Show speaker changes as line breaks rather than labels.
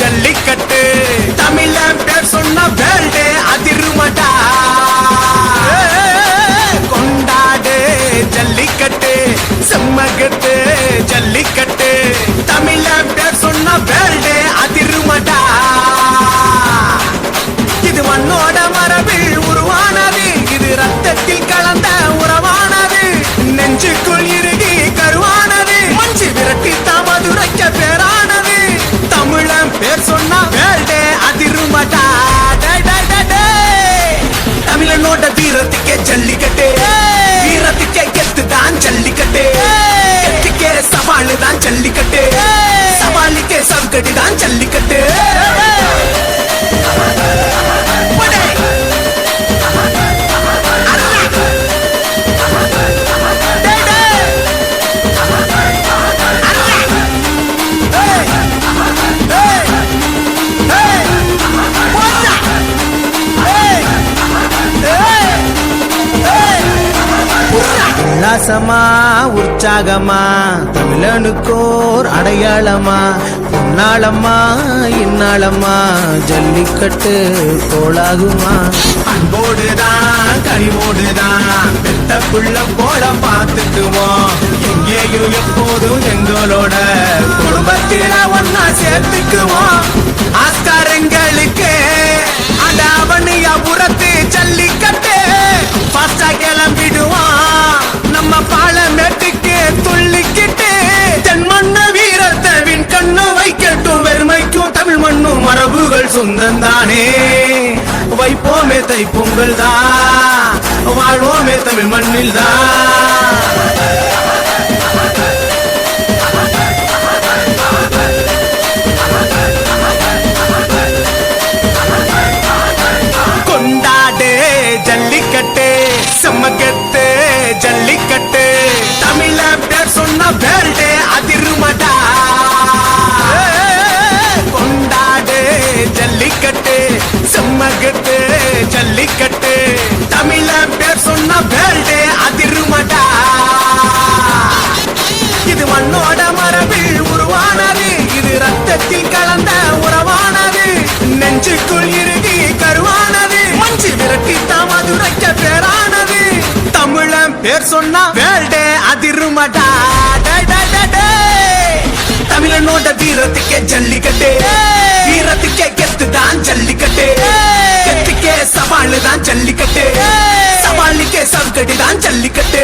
ஜல்லிக்கட்டு தமிழன் பேர் சொன்ன வேல்டே அதிருமடா கொண்டாடு ஜல்லிக்கட்டு செம்மகட்டு ஜல்லிக்கட்டு தமிழன் பேர் சொன்ன வேல்டே அதிருமடா இது மண்ணோட மரபில் உருவானது இது ரத்தத்தில் கலந்த உறவானது நெஞ்சுக்குள் இறுகி கருவானது மஞ்சு விரட்டி தாமதுரைக்க பேரானது தமிழன் பேர் சொன்னா வேல்டே அதிருமடா தமிழனோட வீரத்துக்கே ஜல்லிக்கட்டு வீரத்துக்கே கெத்து தான் ஜல்லிக்கட்டு கெத்துக்கே சவாலு தான் ஜல்லிக்கட்டு சவாலுக்கே சவுக்கடி தான் ஜல்லிக்கட்டு உல்லாசமா உற்சாகமா தமிழனுக்கோர் அடையாளமா பொன்னாளம்மா இந்நாளம்மா ஜல்லிக்கட்டு கோலாகுமா அன்போடுதான் கனிவோடுதான் பெத்த புள்ள போல பார்த்துக்குவோம் எங்கேயும் எப்போதும் எங்களோட குடும்பத்தில ஒன்னா சேர்த்துக்குவோம் ஆஸ்காரங்களுக்கு அந்த அவனியாபுரத்து ஜல்லிக்கட்டு பாஸ்டா கிளம்பிடுவான் நம்ம பாலமேட்டுக்கு துள்ளிக்கிட்டு தென்மண்ண வீரத்தவின் கண்ணு வைக்கட்டும் வெறுமைக்கும் தமிழ் மண்ணும் மரபுகள் சொந்தம் தானே வைப்போமே தை பொங்கல் தான் வாழ்வோமே தமிழ் மண்ணில் தான் கொண்டாடு ஜல்லிக்கட்டு செம்மகத்து ஜல்லிக்கட்டு தமிழன் பேர் சொன்ன வேல்டே அதிருமடா கொண்டாடு ஜல்லிக்கட்டு செம்மகத்து ஜல்லிக்கட்டு தமிழன் பேர் சொன்ன வேல்டே அதிருமடா இது மண்ணோட மரபில் உருவானது இது ரத்தத்தில் கலந்த உறவானது நெஞ்சுக்குள் இறுகி கருவானது மஞ்சு விரட்டி தாமதுரைக்க பேரானது தமிழன் பேர் சொன்னா வேல்டே அதிருமடா தமிழனோட வீரத்துக்கே ஜல்லிக்கட்டு வீரத்துக்கே கெத்து தான் ஜல்லிக்கட்டு கெத்துக்கே சவாலு தான் ஜல்லிக்கட்டு சவாலுக்கே சவுக்கடி தான் ஜல்லிக்கட்டு